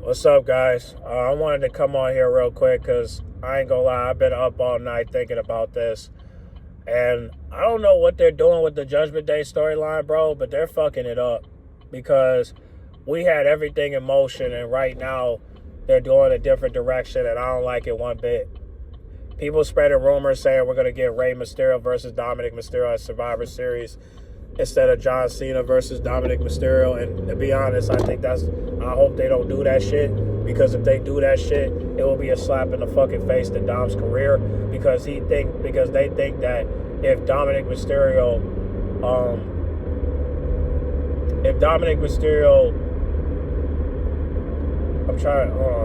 What's up, guys? I wanted to come on here real quick because I ain't gonna lie, I've been up all night thinking about this. And I don't know what they're doing with the Judgment Day storyline, bro, but they're fucking it up because we had everything in motion, and right now they're doing a different direction, and I don't like it one bit. People spreading rumors saying we're gonna get Rey Mysterio versus Dominic Mysterio at Survivor Series instead of John Cena versus Dominic Mysterio. And to be honest, I hope they don't do that shit, because if they do that shit, it will be a slap in the fucking face to Dom's career, because they think that if Dominic Mysterio hold on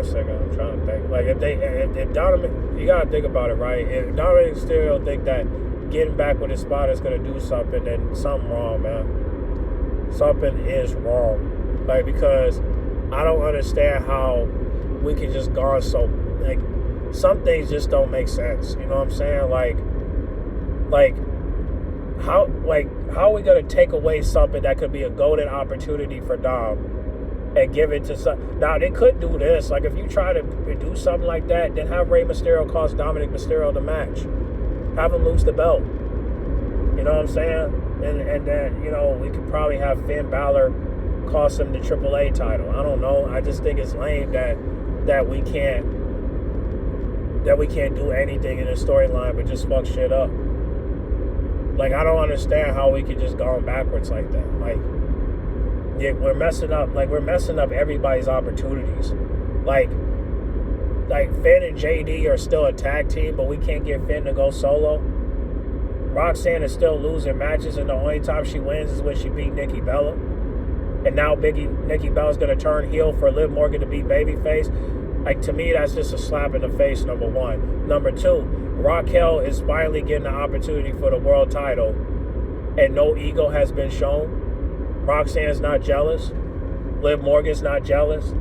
a second, I'm trying to think. Like, if Dominic, you gotta think about it, right? If Dominic Mysterio think that getting back with his spot is gonna do something, then something wrong, man. Something is wrong. Like, because I don't understand how we can just go so, like, some things just don't make sense. You know what I'm saying? How are we gonna take away something that could be a golden opportunity for Dom and give it to some? Now, they could do this. Like, if you try to do something like that, then have Rey Mysterio cost Dominic Mysterio the match. Have him lose the belt. You know what I'm saying? And then, you know, we could probably have Finn Balor cost him the AAA title. I don't know. I just think it's lame that we can't do anything in the storyline but just fuck shit up. Like, I don't understand how we could just go backwards like that. Like, yeah, we're messing up everybody's opportunities. Like Finn and JD are still a tag team, but we can't get Finn to go solo. Roxanne is still losing matches, and the only time she wins is when she beat Nikki Bella. And now Nikki Bella's gonna turn heel for Liv Morgan to be babyface. Like, to me, that's just a slap in the face, number one. Number two, Raquel is finally getting the opportunity for the world title, and no ego has been shown. Roxanne's not jealous. Liv Morgan's not jealous.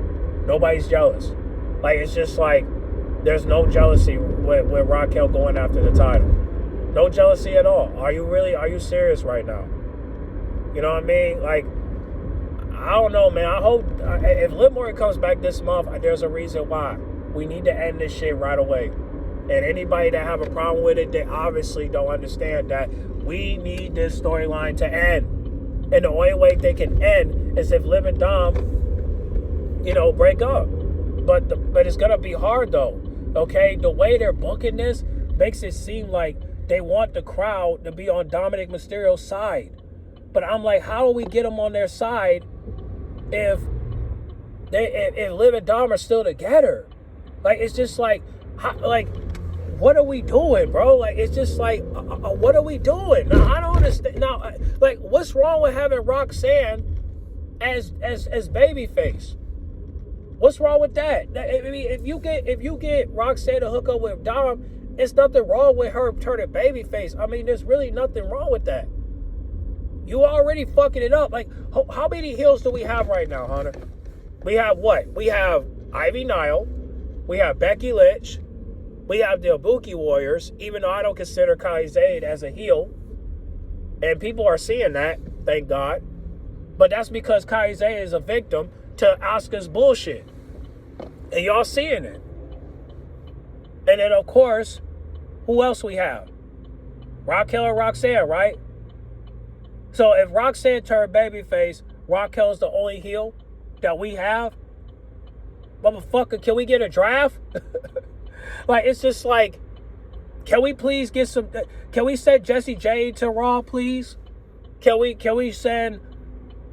Nobody's jealous. Like, it's just like there's no jealousy with Raquel going after the title. No jealousy at all. Are you serious right now? You know what I mean? Like, I don't know, man. I hope if Liv Morgan comes back this month, there's a reason why. We need to end this shit right away. And anybody that have a problem with it, they obviously don't understand that we need this storyline to end. And the only way they can end is if Liv and Dom, you know, break up. But it's gonna be hard though. Okay, the way they're booking this makes it seem like they want the crowd to be on Dominic Mysterio's side. But I'm like, how do we get them on their side if Liv and Dom are still together? Like, it's just like, what are we doing, bro? Like, it's just like, what are we doing? Now, I don't understand. Now, like, what's wrong with having Roxanne as babyface? What's wrong with that? I mean, if you get Roxanne to hook up with Dom, it's nothing wrong with her turning babyface. I mean, there's really nothing wrong with that. You already fucking it up. Like, how many heels do we have right now, Hunter? We have what? We have Ivy Nile. We have Becky Lynch. We have the Ibuki Warriors, even though I don't consider Kai Zade as a heel. And people are seeing that, thank God. But that's because Kai Zade is a victim to Asuka's bullshit. And y'all seeing it. And then, of course, who else we have? Raquel and Roxanne, right? So if Roxanne turned babyface, Raquel's the only heel that we have? Motherfucker, can we get a draft? Like, it's just like, can we please get some, can we send Jessie J to Raw, please? Can we send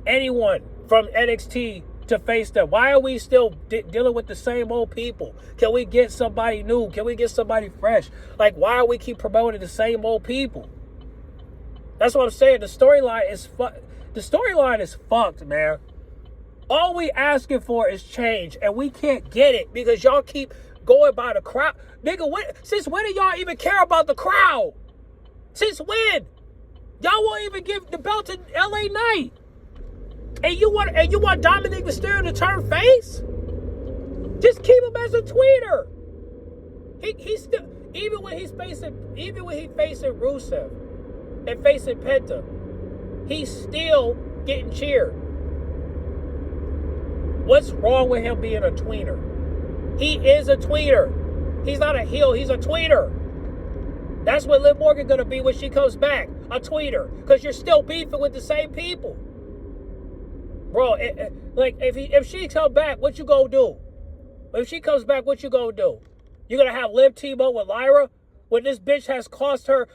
anyone from NXT to face them? Why are we still dealing with the same old people? Can we get somebody new? Can we get somebody fresh? Like, why do we keep promoting the same old people? That's what I'm saying. The storyline is fucked, man. All we asking for is change, and we can't get it because y'all keep going by the crowd. Nigga, since when do y'all even care about the crowd? Since when? Y'all won't even give the belt to LA Knight. And you want Dominic Mysterio to turn face? Just keep him as a tweeter. He's still, even when he's facing Rusev and facing Penta, he's still getting cheered. What's wrong with him being a tweener? He is a tweener. He's not a heel. He's a tweener. That's what Liv Morgan gonna be when she comes back, a tweener, because you're still beefing with the same people, bro. If she comes back, what you gonna do? If she comes back, what you gonna do? You gonna have Liv team up with Lyra when this bitch has cost her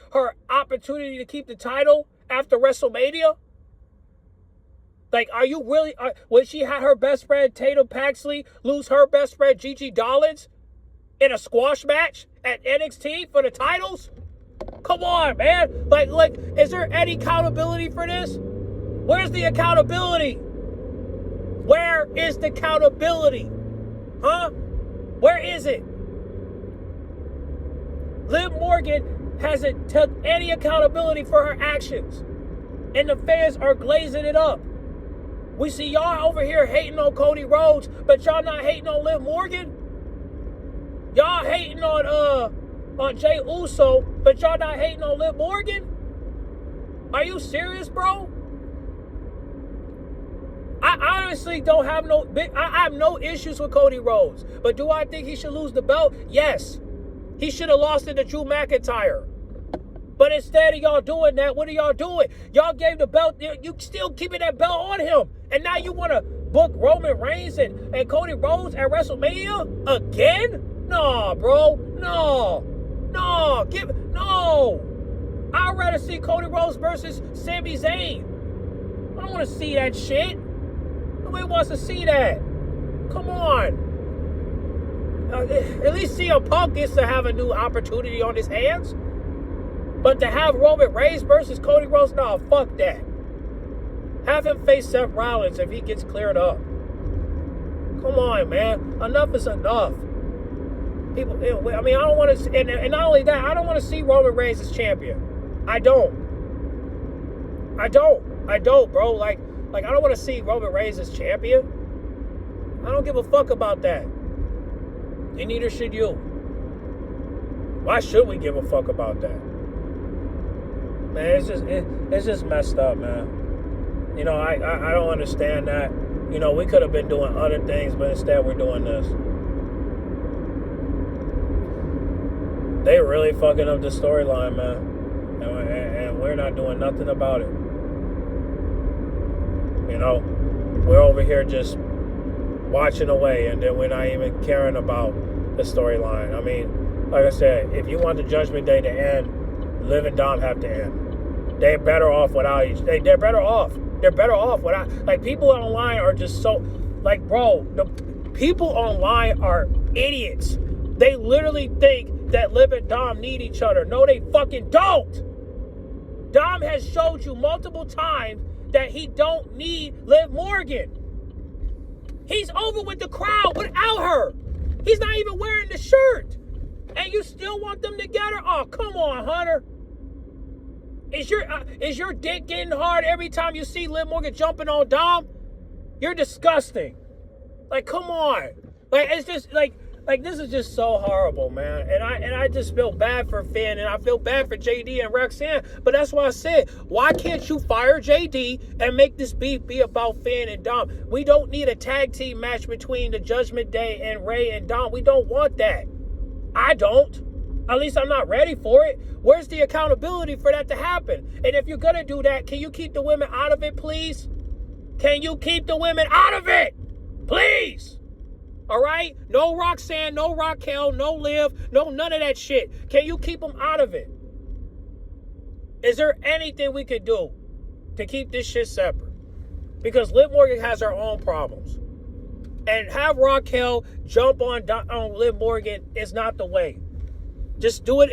opportunity to keep the title after WrestleMania? Like, are you really? When she had her best friend Tatum Paxley lose her best friend Gigi Dollins in a squash match at NXT for the titles? Come on, man. Like, is there any accountability for this? Where's the accountability? Where is the accountability? Huh? Where is it? Liv Morgan hasn't took any accountability for her actions. And the fans are glazing it up. We see y'all over here hating on Cody Rhodes, but y'all not hating on Liv Morgan? Y'all hating on Jey Uso, but y'all not hating on Liv Morgan? Are you serious, bro? I honestly don't have I have no issues with Cody Rhodes. But do I think he should lose the belt? Yes. He should have lost it to Drew McIntyre. But instead of y'all doing that, what are y'all doing? Y'all gave the belt, you still keeping that belt on him. And now you want to book Roman Reigns and Cody Rhodes at WrestleMania again? No, bro. No. I'd rather see Cody Rhodes versus Sami Zayn. I don't want to see that shit. Nobody wants to see that. Come on. At least CM Punk gets to have a new opportunity on his hands. But to have Roman Reigns versus Cody Rhodes, nah, fuck that. Have him face Seth Rollins if he gets cleared up. Come on, man. Enough is enough. People, I mean, I don't want to, and not only that, I don't want to see Roman Reigns as champion. I don't, bro. Like, I don't want to see Roman Reigns as champion. I don't give a fuck about that. And neither should you. Why should we give a fuck about that? Man, it's just messed up, man. You know, I don't understand that. You know, we could have been doing other things, but instead we're doing this. They really fucking up the storyline, man. And we're not doing nothing about it. You know, we're over here just watching away, and then we're not even caring about the storyline. I mean, like I said, if you want the Judgment Day to end, Liv and Dom have to end. They're better off without each. They're better off. They're better off without. Like, people online are just so, like, bro, the people online are idiots. They literally think that Liv and Dom need each other. No, they fucking don't. Dom has showed you multiple times that he don't need Liv Morgan. He's over with the crowd without her. He's not even wearing the shirt. And you still want them together? Oh, come on, Hunter. Is your dick getting hard every time you see Liv Morgan jumping on Dom? You're disgusting. Like, come on. Like, it's just like this is just so horrible, man. And I just feel bad for Finn, and I feel bad for JD and Roxanne. But that's why I said, why can't you fire JD and make this beef be about Finn and Dom? We don't need a tag team match between the Judgment Day and Ray and Dom. We don't want that. I don't. At least I'm not ready for it. Where's the accountability for that to happen? And if you're going to do that, can you keep the women out of it, please? Can you keep the women out of it? Please. All right? No Roxanne, no Raquel, no Liv, no none of that shit. Can you keep them out of it? Is there anything we could do to keep this shit separate? Because Liv Morgan has her own problems. And have Raquel jump on Liv Morgan is not the way. Just do it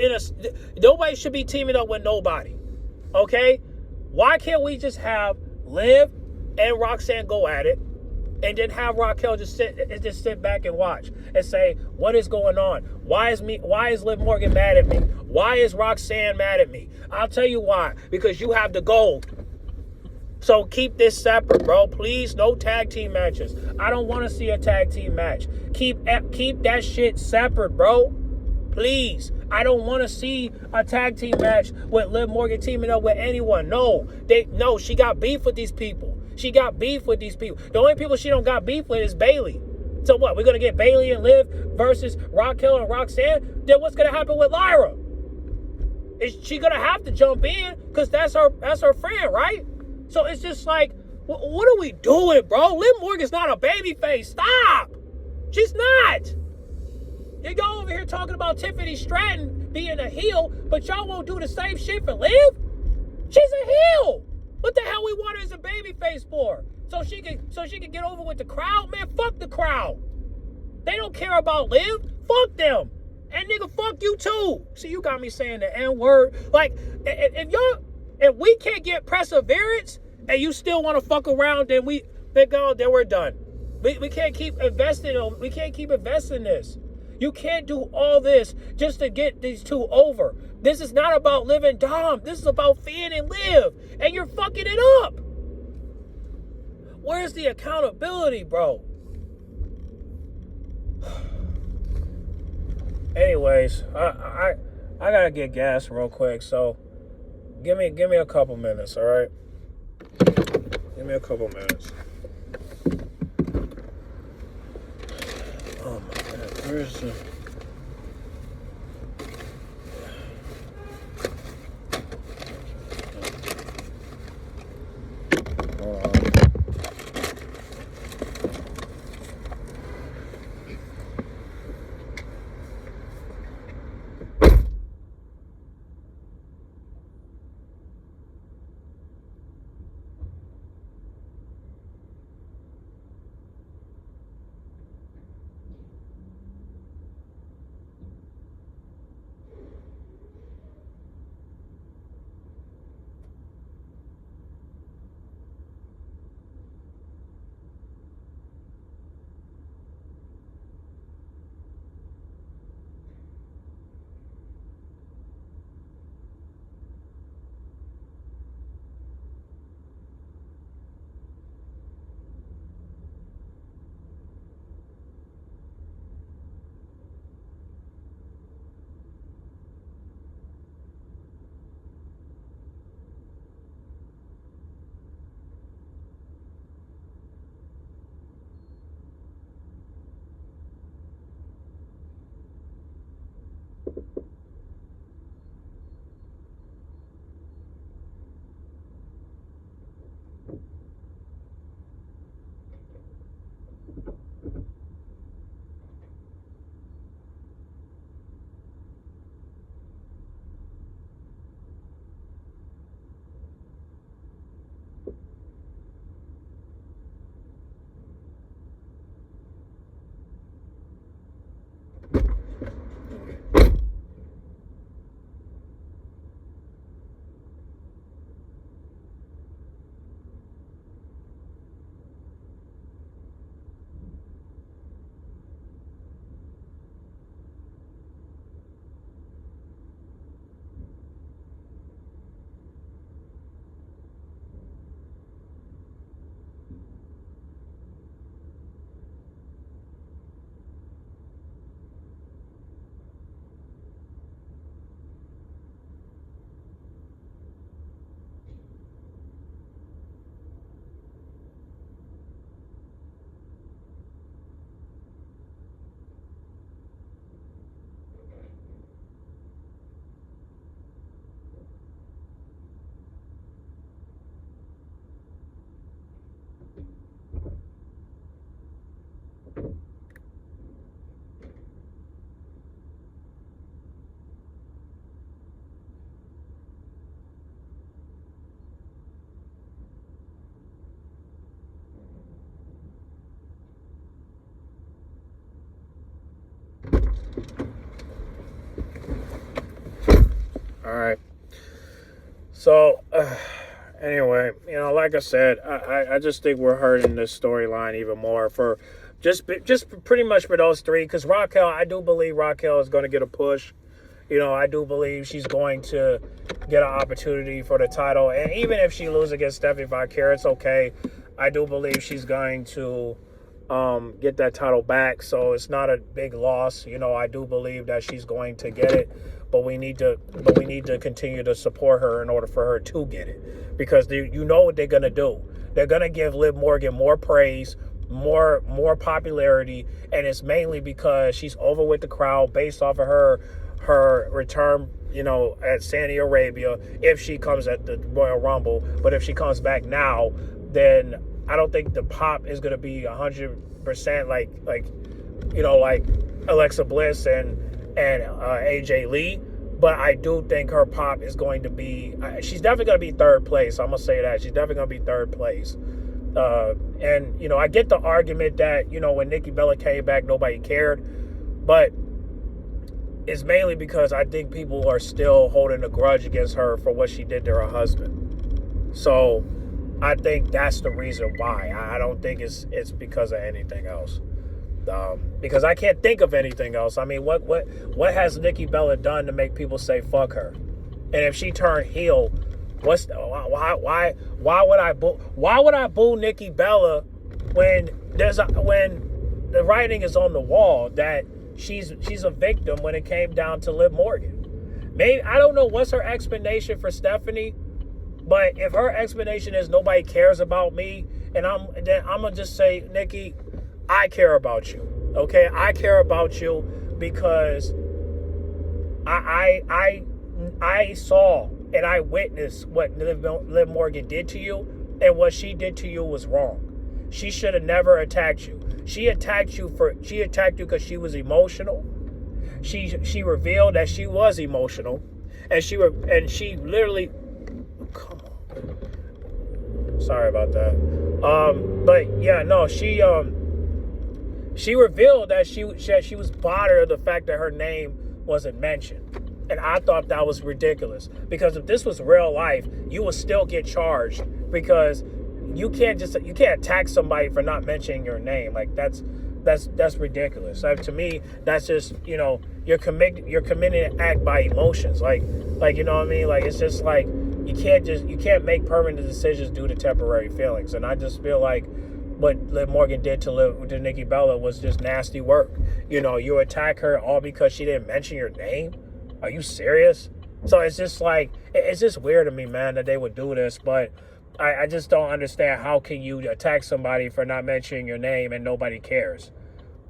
nobody should be teaming up with nobody. Okay? Why can't we just have Liv and Roxanne go at it, and then have Raquel just sit back and watch and say, what is going on? Why is Liv Morgan mad at me? Why is Roxanne mad at me? I'll tell you why. Because you have the gold. So keep this separate, bro. Please, no tag team matches. I don't want to see a tag team match. Keep that shit separate, bro. Please. I don't want to see a tag team match with Liv Morgan teaming up with anyone. No, she got beef with these people. She got beef with these people. The only people she don't got beef with is Bailey. So what? We're gonna get Bailey and Liv versus Raquel and Roxanne? Then what's gonna happen with Lyra? Is she gonna have to jump in because that's her friend, right? So it's just like, what are we doing, bro? Liv Morgan's not a babyface. Stop. She's not. Y'all over here talking about Tiffany Stratton being a heel, but y'all won't do the same shit for Liv? She's a heel. What the hell we want her as a babyface for? So she can get over with the crowd? Man, fuck the crowd. They don't care about Liv. Fuck them. And nigga, fuck you too. See, you got me saying the N-word. Like, if we can't get perseverance and you still want to fuck around, then we're done. We can't keep investing in this. You can't do all this just to get these two over. This is not about Liv and Dom. This is about Finn and Liv. And you're fucking it up. Where's the accountability, bro? Anyways, I gotta get gas real quick, so give me a couple minutes, all right? Give me a couple minutes. Oh my God, where's the... Hold on. All right. So, anyway, like I said, I just think we're hurting this storyline even more for just pretty much for those three. Because Raquel, I do believe Raquel is going to get a push. I do believe she's going to get an opportunity for the title. And even if she loses against Stephanie Vicari, it's okay. I do believe she's going to get that title back. So it's not a big loss. I do believe that she's going to get it. But we need to continue to support her in order for her to get it. Because you know what they're going to do. They're going to give Liv Morgan more praise, more popularity, and it's mainly because she's over with the crowd based off of her return, at Saudi Arabia, if she comes at the Royal Rumble. But if she comes back now, then I don't think the pop is going to be 100% like Alexa Bliss and AJ Lee. But I do think her pop is going to be, she's definitely going to be third place. I'm going to say that. She's definitely going to be third place. And I get the argument that, when Nikki Bella came back, nobody cared. But it's mainly because I think people are still holding a grudge against her for what she did to her husband. So I think that's the reason why. I don't think it's because of anything else. Because I can't think of anything else. I mean, what has Nikki Bella done to make people say fuck her? And if she turned heel, why would I boo Nikki Bella when the writing is on the wall that she's a victim when it came down to Liv Morgan? Maybe, I don't know what's her explanation for Stephanie, but if her explanation is nobody cares about me, then I'm gonna just say, Nikki, I care about you. Okay, I care about you because I saw and I witnessed what Liv Morgan did to you, and what she did to you was wrong. She should have never attacked you. She attacked you because she was emotional. She revealed that she was emotional, and she literally, come on. Sorry about that. But yeah, no, she revealed that she was bothered of the fact that her name wasn't mentioned. And I thought that was ridiculous, because if this was real life, you would still get charged, because you can't attack somebody for not mentioning your name. Like, that's ridiculous. To me, that's just, you're committing an act by emotions. Like, you know what I mean? Like, it's just like, you can't make permanent decisions due to temporary feelings. And I just feel like what Liv Morgan did to Nikki Bella was just nasty work. You attack her all because she didn't mention your name. Are you serious? So it's just like, it's just weird to me, man, that they would do this. But I just don't understand, how can you attack somebody for not mentioning your name and nobody cares?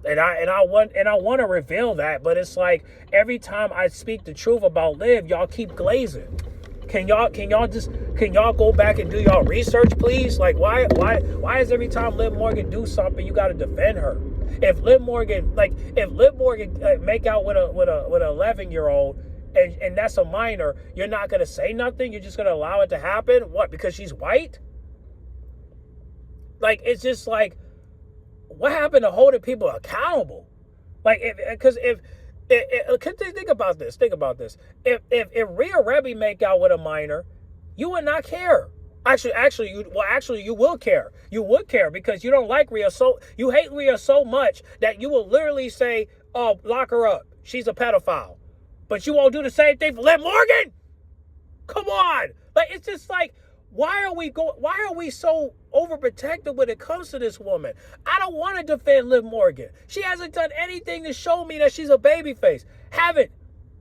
And I want to reveal that, but it's like every time I speak the truth about Liv, y'all keep glazing. Can y'all go back and do y'all research, please? Like, why is every time Liv Morgan do something, you got to defend her? If Liv Morgan make out with an 11-year-old and that's a minor, you're not gonna say nothing. You're just gonna allow it to happen. What? Because she's white? Like, it's just like, what happened to holding people accountable? Like, think about this. If Rhea Rebbe make out with a minor, you would not care. Actually, you will care. You would care, because you don't like Rhea, you hate Rhea so much that you will literally say, "Oh, lock her up. She's a pedophile." But you won't do the same thing for Liv Morgan? Come on. Like, it's just like, why are we so overprotective when it comes to this woman? I don't want to defend Liv Morgan. She hasn't done anything to show me that she's a babyface. Haven't.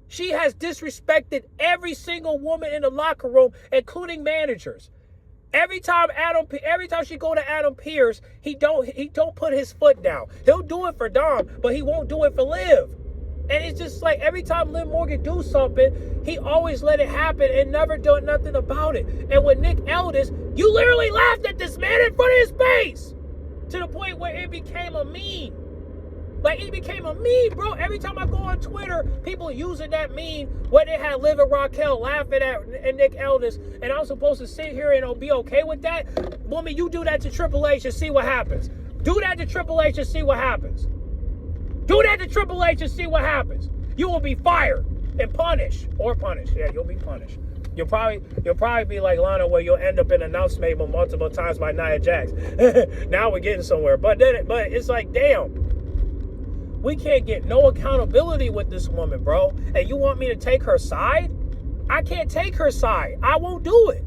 She has disrespected every single woman in the locker room, including managers. Every time she go to Adam Pearce, he don't put his foot down. He'll do it for Dom, but he won't do it for Liv. And it's just like, every time Liv Morgan do something, he always let it happen and never done nothing about it. And with Nick Aldis, you literally laughed at this man in front of his face, to the point where it became a meme. Like, it became a meme, bro. Every time I go on Twitter, people using that meme where they had Liv and Raquel laughing at Nick Aldis, and I'm supposed to sit here and be okay with that? Woman, you do that to Triple H and see what happens. Do that to Triple H and see what happens. Do that to Triple H and see what happens. You will be fired and punished. Yeah, you'll be punished. You'll probably be like Lana, where you'll end up in an announce table multiple times by Nia Jax. Now we're getting somewhere. But it's like, damn. We can't get no accountability with this woman, bro. And you want me to take her side? I can't take her side. I won't do it.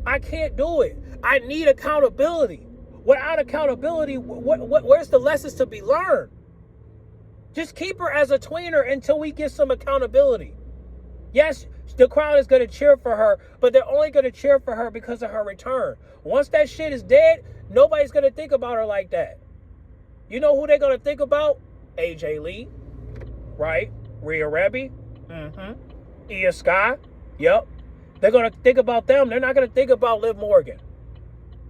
I can't do it. I need accountability. Without accountability, where's the lessons to be learned? Just keep her as a tweener until we get some accountability. Yes, The crowd is going to cheer for her, but they're only going to cheer for her because of her return. Once that shit is dead, nobody's going to think about her like that. You know who they're going to think about? AJ Lee, right? Rhea Rebbe, Io Sky, yep. They're going to think about them. They're not going to think about Liv Morgan.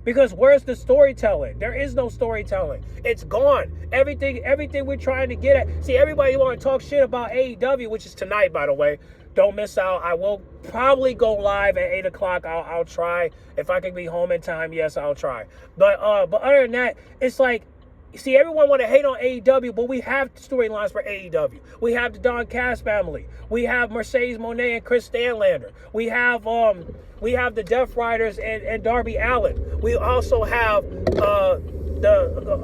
Because where's the storytelling? There is no storytelling. It's gone. Everything we're trying to get at. See, everybody want to talk shit about AEW, which is tonight, by the way. Don't miss out. I will probably go live at 8 o'clock. I'll try. If I can be home in time, yes, I'll try. But other than that, it's like, see, everyone want to hate on AEW, but we have storylines for AEW. We have the Don Cass family. We have Mercedes Moné and Chris Stanlander. We have the Death Riders and Darby Allin. We also have the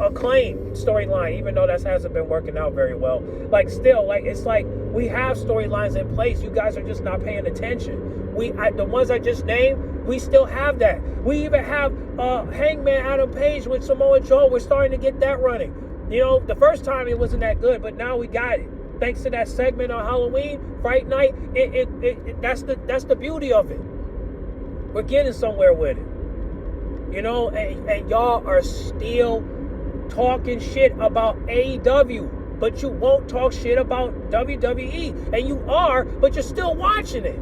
Acclaim storyline, even though that hasn't been working out very well. Like, still, like, it's like we have storylines in place. You guys are just not paying attention. The ones I just named, we still have that. We even have Hangman Adam Page with Samoa Joe. We're starting to get that running. You know, the first time it wasn't that good, but now we got it. Thanks to that segment on Halloween, Fright Night, that's the beauty of it. We're getting somewhere with it. You know, and y'all are still talking shit about AEW, but you won't talk shit about WWE. And you are, but you're still watching it.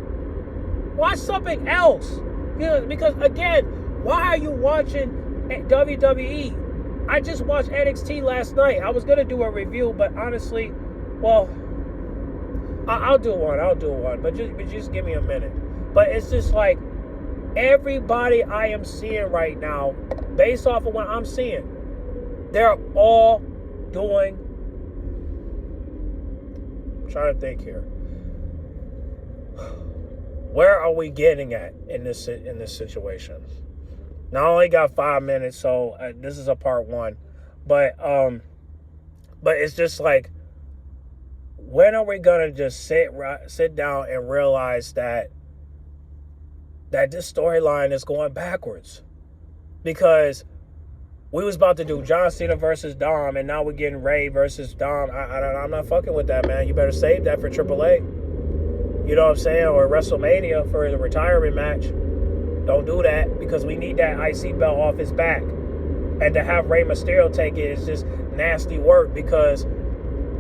Watch something else. You know, because, again, why are you watching WWE? I just watched NXT last night. I was going to do a review, but honestly, well, I'll do one. But just give me a minute. But it's just like, everybody I am seeing right now, based off of what I'm seeing, they're all doing, I'm trying to think here. Where are we getting at in this situation? Now I only got 5 minutes, so this is a part one. But it's just like, when are we gonna just sit down and realize that this storyline is going backwards? Because we was about to do John Cena versus Dom, and now we're getting Ray versus Dom. I'm not fucking with that, man. You better save that for AAA. You know what I'm saying? Or WrestleMania for the retirement match. Don't do that, because we need that IC belt off his back. And to have Rey Mysterio take it is just nasty work, because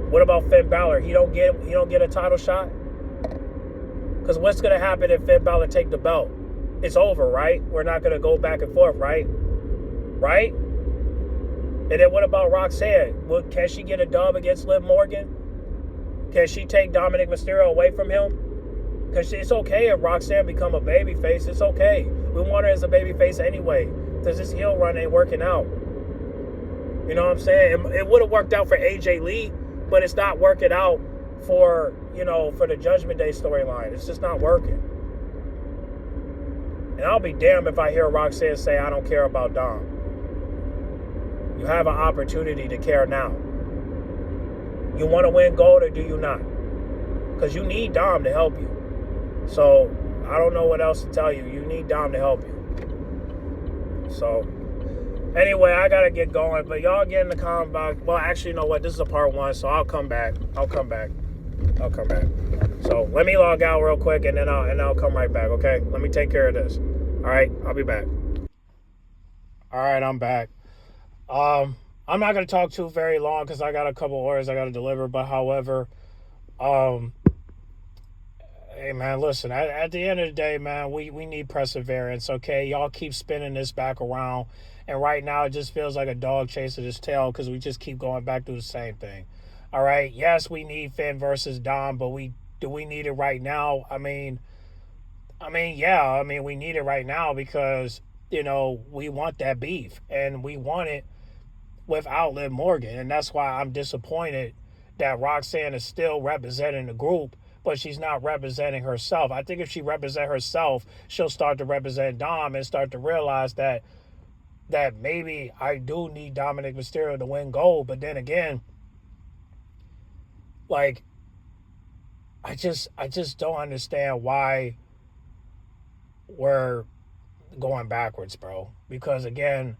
what about Finn Balor? He don't get a title shot? Because what's going to happen if Finn Balor take the belt? It's over, right? We're not going to go back and forth, right? Right? And then what about Roxanne? Can she get a dub against Liv Morgan? Can she take Dominic Mysterio away from him? Because it's okay if Roxanne become a babyface. It's okay. We want her as a babyface anyway, because this heel run ain't working out. You know what I'm saying? It would have worked out for AJ Lee, but it's not working out for the Judgment Day storyline. It's just not working. And I'll be damned if I hear Roxanne say, I don't care about Dom. You have an opportunity to care now. You want to win gold, or do you not? Because you need Dom to help you. So, I don't know what else to tell you. You need Dom to help you. So, anyway, I got to get going. But y'all get in the comment box. Well, actually, you know what? This is a part one, so I'll come back. So, let me log out real quick, and then I'll come right back, okay? Let me take care of this. All right? I'll be back. All right, I'm back. I'm not going to talk too very long, because I got a couple orders I got to deliver. But, however, hey, man, listen, at the end of the day, man, we need perseverance, okay? Y'all keep spinning this back around, and right now it just feels like a dog chasing his tail, because we just keep going back to the same thing, all right? Yes, we need Finn versus Dom, but do we need it right now? I mean, yeah, we need it right now, because, we want that beef, and we want it without Liv Morgan, and that's why I'm disappointed that Roxanne is still representing the group, but she's not representing herself. I think if she represents herself, she'll start to represent Dom and start to realize that maybe I do need Dominic Mysterio to win gold. But then again, like, I just don't understand why we're going backwards, bro. Because again,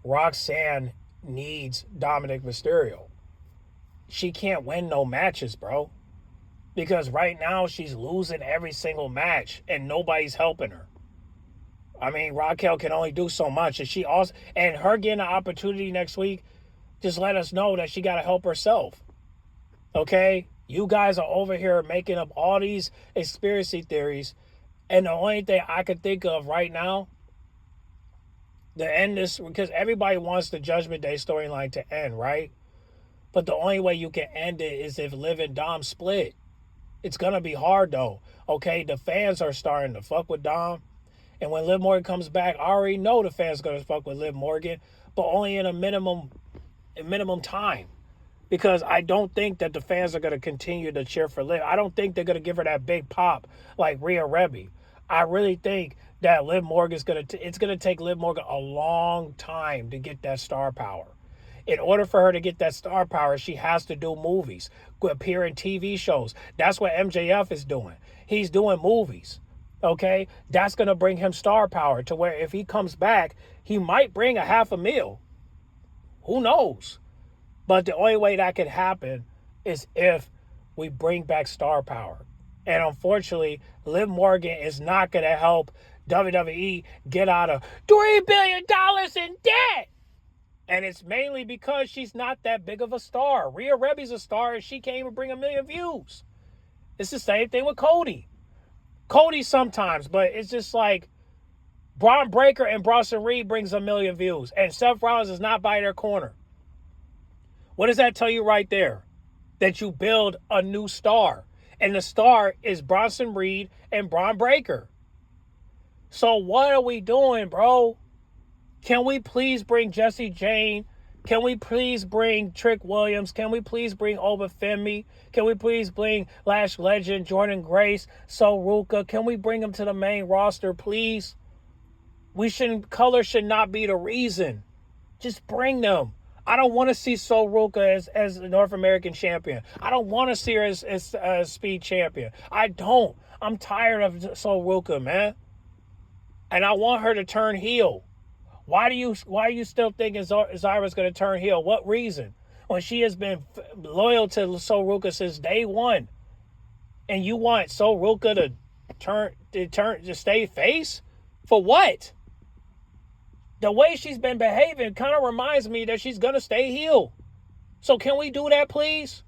Roxanne needs Dominic Mysterio. She can't win no matches, bro. Because right now she's losing every single match and nobody's helping her. I mean, Raquel can only do so much. And her getting an opportunity next week just let us know that she got to help herself. Okay? You guys are over here making up all these conspiracy theories. And the only thing I could think of right now to end this, because everybody wants the Judgment Day storyline to end, right? But the only way you can end it is if Liv and Dom split. It's going to be hard, though. Okay? The fans are starting to fuck with Dom. And when Liv Morgan comes back, I already know the fans are going to fuck with Liv Morgan, but only in a minimum time. Because I don't think that the fans are going to continue to cheer for Liv. I don't think they're going to give her that big pop like Rhea Rebby. I really think that Liv Morgan's it's going to take Liv Morgan a long time to get that star power. In order for her to get that star power, she has to do movies, appear in TV shows. That's what MJF is doing. He's doing movies. Okay? That's going to bring him star power to where if he comes back, he might bring $500,000. Who knows? But the only way that could happen is if we bring back star power. And unfortunately, Liv Morgan is not going to help WWE get out of $3 billion in debt. And it's mainly because she's not that big of a star. Rhea Rebby's a star and she can't even bring 1 million views. It's the same thing with Cody. Cody sometimes, but it's just like Braun Breaker and Bronson Reed brings 1 million views. And Seth Rollins is not by their corner. What does that tell you right there? That you build a new star. And the star is Bronson Reed and Braun Breaker. So what are we doing, bro? Can we please bring Jesse Jane? Can we please bring Trick Williams? Can we please bring Oba Femi? Can we please bring Lash Legend, Jordan Grace, Sol Ruka? Can we bring them to the main roster, please? Color should not be the reason. Just bring them. I don't want to see Sol Ruka as the North American champion. I don't want to see her as speed champion. I don't. I'm tired of Sol Ruka, man. And I want her to turn heel. Why do you still think Zyra's going to turn heel? What reason? When she has been loyal to Sol Ruka since day one. And you want Sol Ruka to stay face? For what? The way she's been behaving kind of reminds me that she's going to stay heel. So can we do that, please?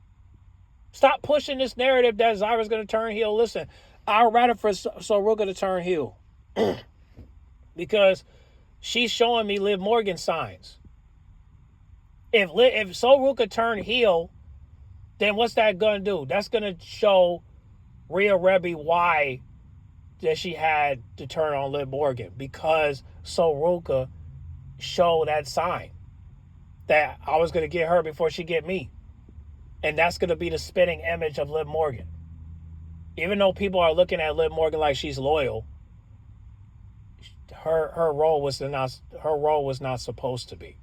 Stop pushing this narrative that Zyra's going to turn heel. Listen, I'd rather for Sol Ruka to turn heel. Because she's showing me Liv Morgan signs. If Sol Ruka turned heel, then what's that going to do? That's going to show Rhea Rebby why that she had to turn on Liv Morgan. Because Sol Ruka showed that sign that I was going to get her before she get me. And that's going to be the spitting image of Liv Morgan. Even though people are looking at Liv Morgan like she's loyal, her role was not supposed to be.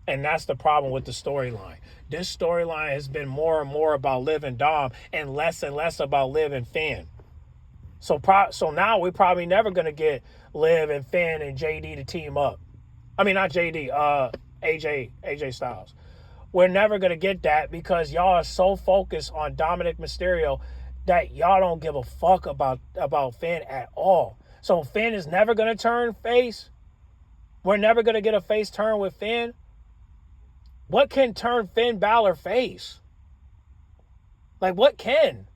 And that's the problem with the storyline. This storyline has been more and more about Liv and Dom and less about Liv and Finn. So now we're probably never going to get Liv and Finn and JD to team up. I mean, not JD, AJ Styles. We're never going to get that because y'all are so focused on Dominic Mysterio that y'all don't give a fuck about Finn at all. So Finn is never going to turn face. We're never going to get a face turn with Finn. What can turn Finn Balor face? Like, what can?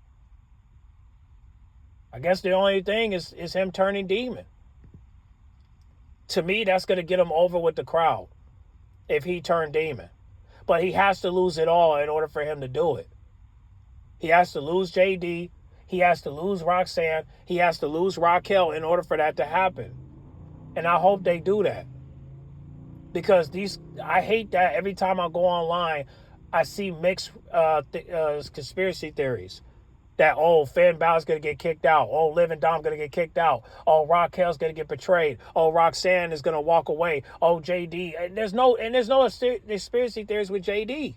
I guess the only thing is him turning demon. To me, that's going to get him over with the crowd if he turned demon. But he has to lose it all in order for him to do it. He has to lose JD. He has to lose Roxanne. He has to lose Raquel in order for that to happen. And I hope they do that. Because I hate that every time I go online, I see mixed conspiracy theories. That, Finn Balor's going to get kicked out. Liv and Dom going to get kicked out. Raquel's going to get betrayed. Roxanne is going to walk away. JD. And there's no conspiracy theories with JD.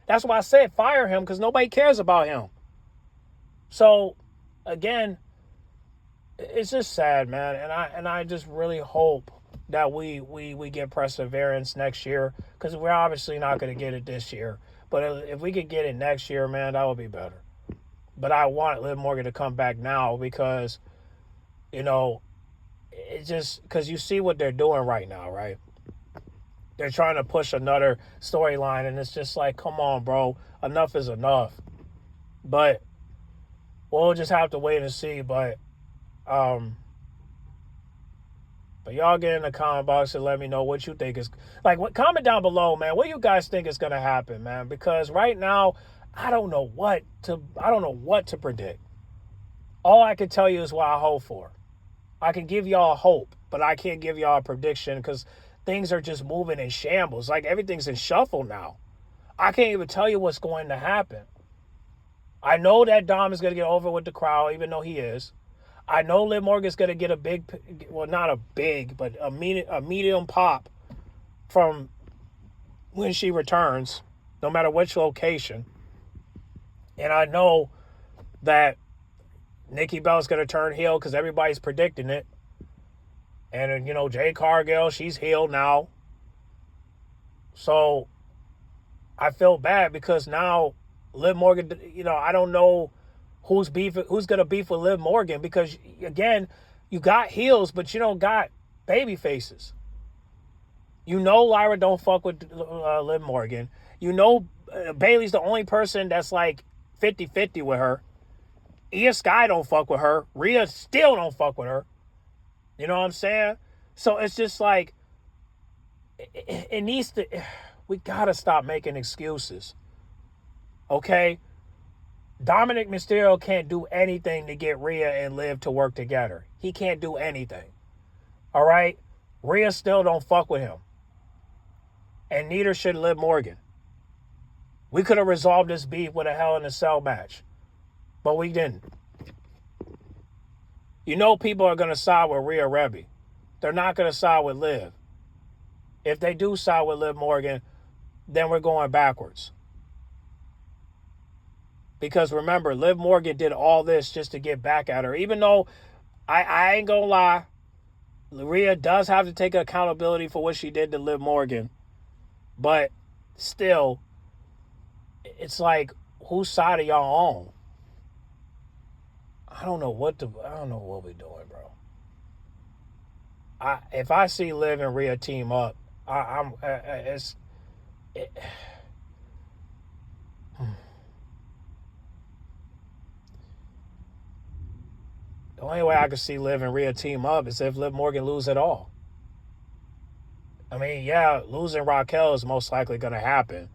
That's why I said fire him, because nobody cares about him. So, again, it's just sad, man. And I just really hope that we get perseverance next year, because we're obviously not going to get it this year. But if we could get it next year, man, that would be better. But I want Liv Morgan to come back now because, it's just because you see what they're doing right now, right? They're trying to push another storyline, and it's just like, come on, bro. Enough is enough. But we'll just have to wait and see. But y'all get in the comment box and let me know what you think is like. Comment down below, man. What you guys think is gonna happen, man? Because right now, I don't know what to predict. All I can tell you is what I hope for. I can give y'all hope, but I can't give y'all a prediction because things are just moving in shambles. Like everything's in shuffle now. I can't even tell you what's going to happen. I know that Dom is going to get over with the crowd, even though he is. I know Liv Morgan's going to get a big, well, not a big, but a medium pop from when she returns, no matter which location. And I know that Nikki Bella's going to turn heel because everybody's predicting it. And, Jade Cargill, she's healed now. So I feel bad because now Liv Morgan, I don't know who's going to beef with Liv Morgan because, again, you got heels, but you don't got baby faces. Lyra don't fuck with Liv Morgan. Bailey's the only person that's like 50-50 with her. Io Sky don't fuck with her. Rhea still don't fuck with her. You know what I'm saying? So it's just like, it needs to, we got to stop making excuses. Okay? Dominic Mysterio can't do anything to get Rhea and Liv to work together. He can't do anything. All right? Rhea still don't fuck with him. And neither should Liv Morgan. We could have resolved this beef with a Hell in a Cell match. But we didn't. People are going to side with Rhea Rebby. They're not going to side with Liv. If they do side with Liv Morgan, then we're going backwards. Because remember, Liv Morgan did all this just to get back at her. Even though, I ain't going to lie, Rhea does have to take accountability for what she did to Liv Morgan. But still, it's like, whose side are y'all on? I don't know what we're doing, bro. If I see Liv and Rhea team up, the only way I could see Liv and Rhea team up is if Liv Morgan lose at all. I mean, yeah, losing Raquel is most likely going to happen,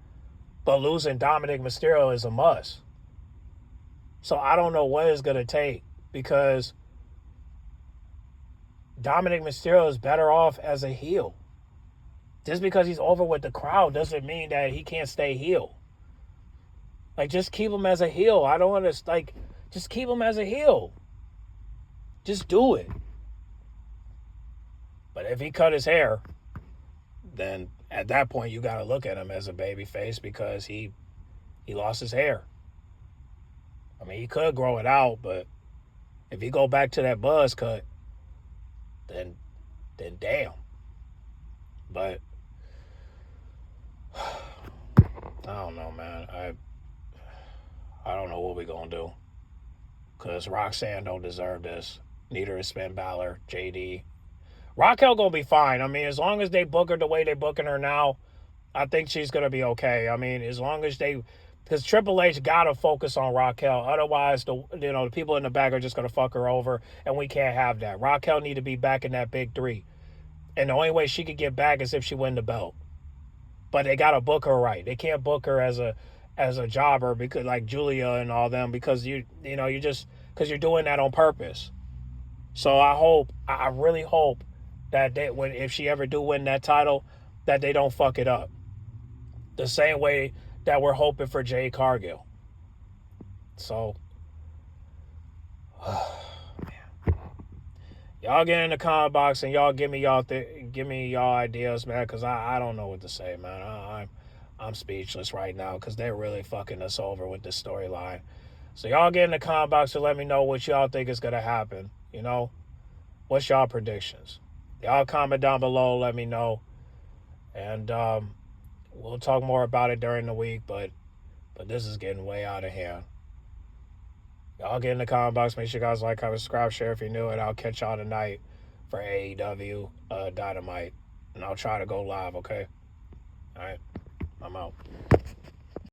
but losing Dominic Mysterio is a must. So I don't know what it's going to take because Dominic Mysterio is better off as a heel. Just because he's over with the crowd doesn't mean that he can't stay heel. Like, just keep him as a heel. I don't understand. Just keep him as a heel. Just do it. But if he cut his hair, then at that point you got to look at him as a babyface because he lost his hair. I mean, he could grow it out, but if he go back to that buzz cut, then damn. But I don't know, man. I don't know what we're going to do. Because Roxanne don't deserve this. Neither is Finn Balor, JD. Raquel going to be fine. I mean, as long as they book her the way they're booking her now, I think she's going to be okay. I mean, as long as they... Because Triple H got to focus on Raquel. Otherwise, the people in the back are just going to fuck her over, and we can't have that. Raquel need to be back in that big three. And the only way she could get back is if she win the belt. But they got to book her right. They can't book her as a jobber because like Julia and all them because you just because you're doing that on purpose. So I really hope that if she ever do win that title, that they don't fuck it up. The same way that we're hoping for Jade Cargill. So, man. Y'all get in the comment box and y'all give me y'all ideas, man, because I don't know what to say, man. I'm speechless right now because they're really fucking us over with this storyline. So y'all get in the comment box and let me know what y'all think is going to happen. What's y'all predictions? Y'all comment down below, let me know. And we'll talk more about it during the week, but this is getting way out of hand. Y'all get in the comment box. Make sure you guys like, comment, subscribe, share if you're new. And I'll catch y'all tonight for AEW Dynamite. And I'll try to go live, okay? All right. I'm out.